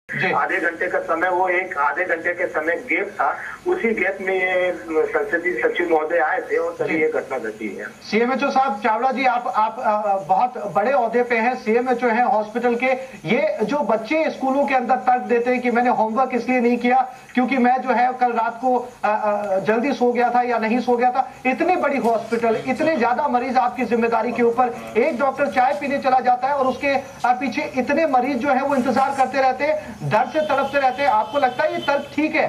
आधे घंटे का समय, वो एक आधे घंटे के समय गैप था, उसी गैप में ये संसदीय सचिव महोदय आए थे और तभी ये घटना घटी है। सीएमएचओ साहब चावड़ा जी, आप बहुत बड़े ओहदे पे हैं, सीएमएचओ हैं हॉस्पिटल के। ये जो बच्चे स्कूलों के अंदर तर्क देते हैं कि मैंने होमवर्क इसलिए नहीं किया क्योंकि मैं जो है कल रात को जल्दी सो गया था या नहीं सो गया था, इतनी बड़ी हॉस्पिटल, इतने ज्यादा मरीज आपकी जिम्मेदारी के ऊपर, एक डॉक्टर चाय पीने चला जाता है और उसके पीछे इतने मरीज जो है वो इंतजार करते रहते हैं, डर से तड़पते रहते हैं। आपको लगता है ये तर्क ठीक है?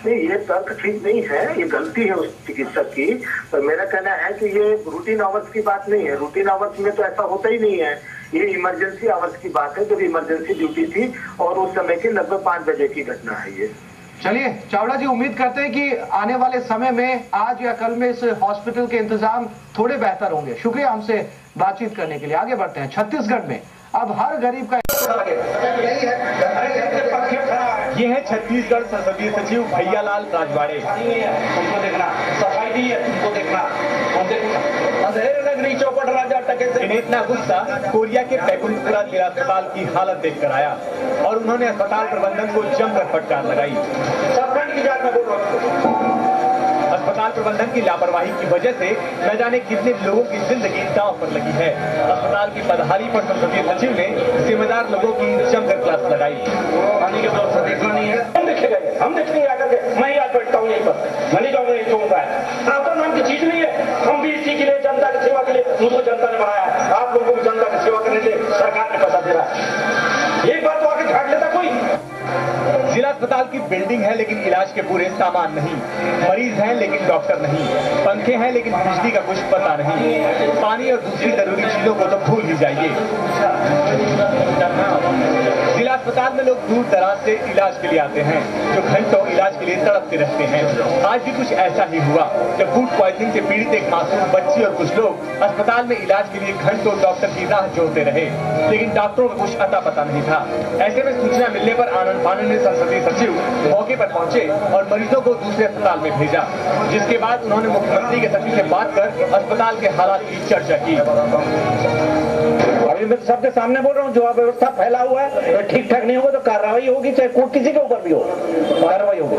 नहीं, ये तर्क ठीक नहीं है, ये गलती है उस चिकित्सक की। पर मेरा कहना है कि ये रूटीन आवर्स की बात नहीं है, रूटीन आवर्स में तो ऐसा होता ही नहीं है। ये इमरजेंसी आवर्स की बात है, जब इमरजेंसी ड्यूटी थी और उस समय की लगभग 5 बजे की घटना है ये। चलिए चावड़ा जी, उम्मीद करते हैं कि आने वाले समय में आज या कल में इस हॉस्पिटल के इंतजाम थोड़े बेहतर होंगे। शुक्रिया हमसे बातचीत करने के लिए। आगे बढ़ते हैं। छत्तीसगढ़ में अब हर गरीब का ये है छत्तीसगढ़ संसदीय सचिव भैयालाल राजवाड़े। उनको देखना, सफाई नहीं है, उनको देखना, अंधेरे नगरी चौपट राजा टके से। इन्हें इतना गुस्सा कोरिया के बैकुंठपुरा जिला अस्पताल की हालत देखकर आया और उन्होंने अस्पताल प्रबंधन को जमकर फटकार लगाई। सरपंच की जात में बोल रहा हूं। अस्पताल प्रबंधन की लापरवाही की वजह से न जाने कितने लोगों की जिंदगी दांव पर लगी है। अस्पताल की बदहाली पर संसदीय सचिव ने जिम्मेदार लोगों की जमकर क्लास लगाई। पानी के दौर से देखना नहीं है, हम देखे गए, हम देखेंगे आकर के। मैं आज बैठता हूँ यहीं पर, मैं नहीं जाऊंगा, यही कहूंगा। आपका नाम की चीज नहीं है, हम भी इसी के लिए, जनता की सेवा के लिए, मुझको जनता ने बनाया है। आप लोगों को जनता की सेवा करने से सरकार ने पैसा दे रहा है। एक बार तो आगे झाड़ लेता कोई। जिला अस्पताल की बिल्डिंग है लेकिन इलाज के पूरे सामान नहीं, मरीज हैं लेकिन डॉक्टर नहीं, पंखे हैं लेकिन बिजली का कुछ पता नहीं, पानी और दूसरी जरूरी चीजों को तो भूल ही जाइए। जिला अस्पताल में लोग दूर दराज से इलाज के लिए आते हैं, जो घंटों इलाज के लिए तड़पते रहते हैं। आज भी कुछ ऐसा ही हुआ जब फूड पॉइजनिंग से पीड़ित एक मासूम बच्ची और कुछ लोग अस्पताल में इलाज के लिए घंटों डॉक्टर की राह जोहते रहे, लेकिन डॉक्टरों को कुछ अता पता नहीं था। ऐसे में सूचना मिलने पर आनंद फानन ने संसदीय सचिव मौके पर पहुंचे और मरीजों को दूसरे अस्पताल में भेजा, जिसके बाद उन्होंने मुख्यमंत्री के सचिव से बात कर अस्पताल के हालात की चर्चा की। अभी मैं सबके सामने बोल रहा हूँ, जो अव्यवस्था फैला हुआ है, तो ठीक ठाक नहीं होगा तो कार्रवाई होगी, चाहे कोर्ट किसी के ऊपर भी हो, कार्रवाई होगी।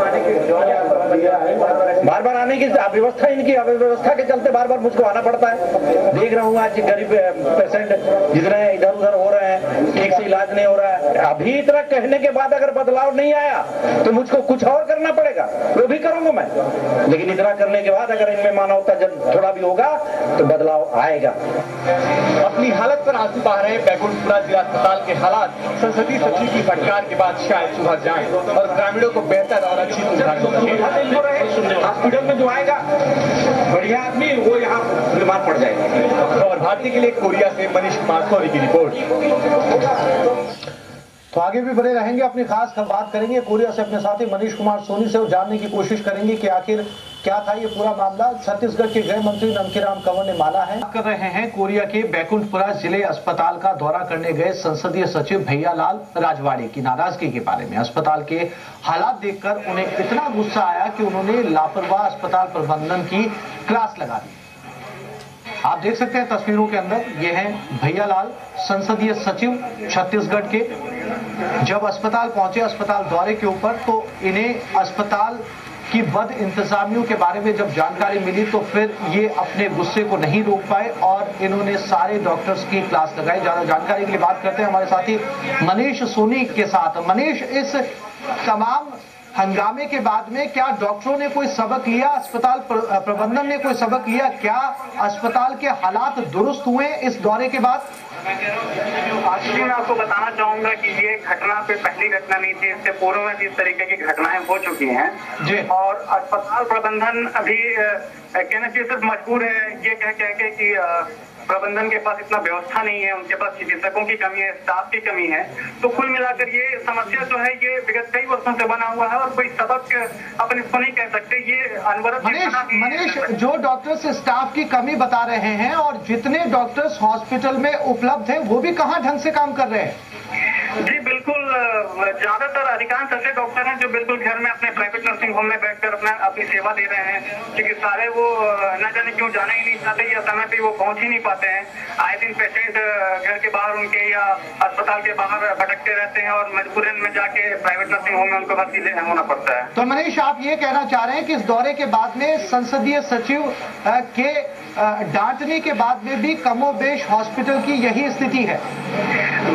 बार बार आने की अव्यवस्था, इनकी अव्यवस्था के चलते बार बार मुझको आना पड़ता है। देख रहा हूँ आज गरीब पेशेंट जितने इधर उधर हो रहे हैं, ठीक से इलाज नहीं हो रहा है। अभी इतना कहने के बाद अगर बदलाव नहीं आया तो मुझको कुछ और करना पड़ेगा, वो भी करूंगा मैं। लेकिन इतना करने के बाद अगर इनमें मानवता जब थोड़ा भी होगा तो बदलाव आएगा। अपनी हालत पर आंसू बहा रहे बैकुंठपुरा जिला अस्पताल के हालात संसदीय सचिव की फटकार के बाद शायद सुधर जाएं और ग्रामीणों को बेहतर और अच्छी सुविधा मिले। हॉस्पिटल में जो आएगा बढ़िया आदमी, वो यहाँ बीमार पड़ जाएगा। और भारती के लिए कोरिया से मनीष कुमार सोनी की रिपोर्ट। तो आगे भी बने रहेंगे, अपनी खास बात करेंगे कोरिया से अपने साथी मनीष कुमार सोनी से, जानने की कोशिश करेंगे कि आखिर क्या था ये पूरा मामला। छत्तीसगढ़ के गृह मंत्री ननकीराम कंवर ने माना है। कर रहे हैं कोरिया के बैकुंठपुरा जिले अस्पताल का दौरा करने गए संसदीय सचिव भैयालाल राजवाड़े की नाराजगी के बारे में। अस्पताल के हालात देखकर उन्हें इतना गुस्सा आया कि उन्होंने लापरवाह अस्पताल प्रबंधन की क्लास लगा दी। आप देख सकते हैं तस्वीरों के अंदर, ये हैं भैयालाल संसदीय सचिव छत्तीसगढ़ के। जब अस्पताल पहुंचे अस्पताल दौरे के ऊपर, तो इन्हें अस्पताल की बद इंतजामियों के बारे में जब जानकारी मिली तो फिर ये अपने गुस्से को नहीं रोक पाए और इन्होंने सारे डॉक्टर्स की क्लास लगाई। ज्यादा जानकारी के लिए बात करते हैं हमारे साथी मनीष सोनी के साथ। मनीष, इस तमाम हंगामे के बाद में क्या डॉक्टरों ने कोई सबक लिया, अस्पताल प्रबंधन ने कोई सबक लिया? क्या अस्पताल के हालात दुरुस्त हुए इस दौरे के बाद? एक्चुअली मैं आपको बताना चाहूंगा कि ये घटना पे पहली घटना नहीं थी, इससे पूर्व में भी इस तरीके की घटनाएं हो चुकी हैं जी। और अस्पताल प्रबंधन अभी कहना चाहिए सिर्फ मजबूर है ये कह के कि प्रबंधन के पास इतना व्यवस्था नहीं है, उनके पास चिकित्सकों की कमी है, स्टाफ की कमी है। तो कुल मिलाकर ये समस्या जो है ये विगत कई वर्षों से बना हुआ है और कोई सबक अपन इसको नहीं कह सकते। ये अनवरत मनीष, जो डॉक्टर्स स्टाफ की कमी बता रहे हैं और जितने डॉक्टर्स हॉस्पिटल में उपलब्ध हैं वो भी कहाँ ढंग से काम कर रहे हैं? जी बिल्कुल, ज्यादातर अधिकांश ऐसे डॉक्टर हैं जो बिल्कुल घर में अपने प्राइवेट नर्सिंग नर्सिंग होम में बैठकर अपनी सेवा दे रहे हैं। चिकित्सालय वो न जाने क्यों जाना ही नहीं चाहते या समय पे वो पहुंच ही नहीं पाते हैं। आए दिन पेशेंट घर के बाहर उनके या अस्पताल के बाहर भटकते रहते हैं और मजबूरन में जाके प्राइवेट नर्सिंग होम में उनको भर्ती होना पड़ता है। तो मनीष, आप ये कहना चाह रहे हैं कि इस दौरे के बाद में संसदीय सचिव के डांटने के बाद में भी कमोबेश हॉस्पिटल की यही स्थिति है?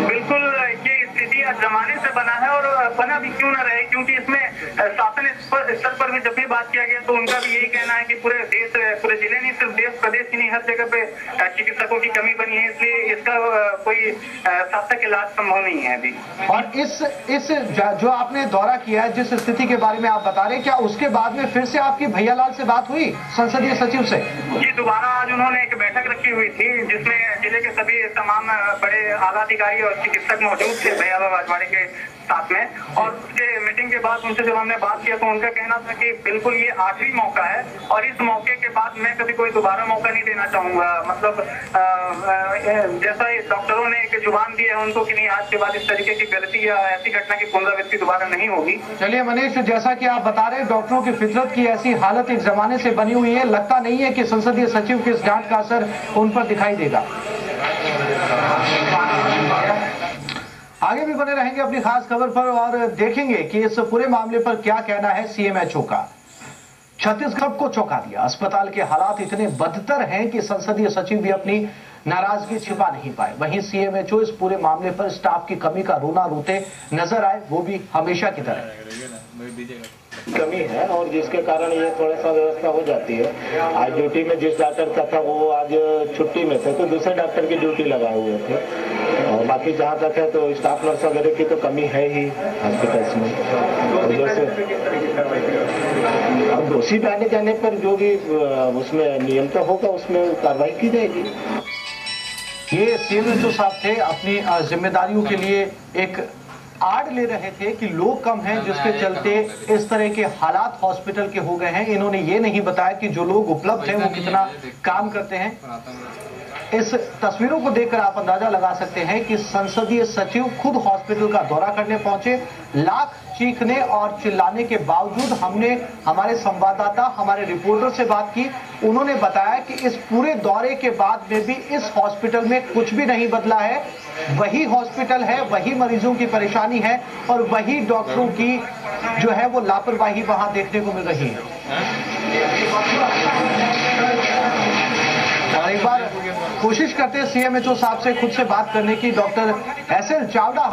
बिल्कुल, ये स्थिति आज जमाने से बना है और बना भी क्यों न रहे, क्योंकि इसमें शासन स्तर पर भी जब भी बात किया गया तो उनका भी यही कहना है कि पूरे देश, पूरे जिले नहीं, सिर्फ देश प्रदेश ही नहीं, हर जगह पे चिकित्सकों की कमी बनी है, इसलिए इसका कोई सार्थक इलाज संभव नहीं है अभी। और इस जो आपने दौरा किया है, जिस स्थिति के बारे में आप बता रहे हैं, क्या उसके बाद में फिर से आपकी भैयालाल से बात हुई संसदीय सचिव से? जी, दोबारा आज उन्होंने एक बैठक रखी हुई थी जिसमें जिले के सभी तमाम बड़े आला अधिकारी और चिकित्सक मौजूद थे भैयालाल राजवाड़े के साथ में। और उसके मीटिंग के बाद उनसे जब हमने बात किया तो उनका कहना था कि बिल्कुल ये आखिरी मौका है और इस मौके के बाद मैं कभी कोई दोबारा मौका नहीं देना चाहूंगा। मतलब जैसा डॉक्टरों ने एक जुबान दी है उनको कि नहीं, आज के बाद इस तरीके की गलती या ऐसी घटना की पुनरावृत्ति दोबारा नहीं होगी। चलिए मनीष, जैसा कि आप बता रहे हैं, डॉक्टरों की फितरत की ऐसी हालत एक जमाने से बनी हुई है, लगता नहीं है कि संसदीय सचिव के इस डांट का असर उन पर दिखाई देगा। आगे भी बने रहेंगे अपनी खास खबर पर और देखेंगे कि इस पूरे मामले पर क्या कहना है सीएमएचओ का। छत्तीसगढ़ को चौंका दिया। अस्पताल के हालात इतने बदतर हैं कि संसदीय सचिव भी अपनी नाराजगी छिपा नहीं पाए। वहीं सीएमएचओ इस पूरे मामले पर स्टाफ की कमी का रोना रोते नजर आए, वो भी हमेशा की तरह। कमी है और जिसके कारण ये थोड़ा सा व्यवस्था हो जाती है। आज ड्यूटी में जिस डॉक्टर का था वो आज छुट्टी में थे तो दूसरे डॉक्टर की ड्यूटी लगाए हुए थे। और बाकी जहाँ तक है तो स्टाफ नर्स वगैरह की तो कमी है ही हॉस्पिटल्स में। तो जैसे अब दोषी पाने जाने पर जो भी उसमें नियम तो होगा, उसमें कार्रवाई की जाएगी। ये सीएमएचओ साहब थे, अपनी जिम्मेदारियों के लिए एक आड़ ले रहे थे कि लोग कम हैं जिसके चलते इस तरह के हालात हॉस्पिटल के हो गए हैं। इन्होंने ये नहीं बताया कि जो लोग उपलब्ध हैं वो कितना काम करते हैं। इस तस्वीरों को देखकर आप अंदाजा लगा सकते हैं कि संसदीय सचिव खुद हॉस्पिटल का दौरा करने पहुंचे। लाख चीखने और चिल्लाने के बावजूद हमने हमारे संवाददाता, हमारे रिपोर्टर से बात की। उन्होंने बताया कि इस पूरे दौरे के बाद में भी इस हॉस्पिटल में कुछ भी नहीं बदला है। वही हॉस्पिटल है, वही मरीजों की परेशानी है और वही डॉक्टरों की जो है वो लापरवाही वहां देखने को मिल रही है। और एक बार कोशिश करते हैं सीएमएचओ साहब से खुद से बात करने की। Doctor SL Chavda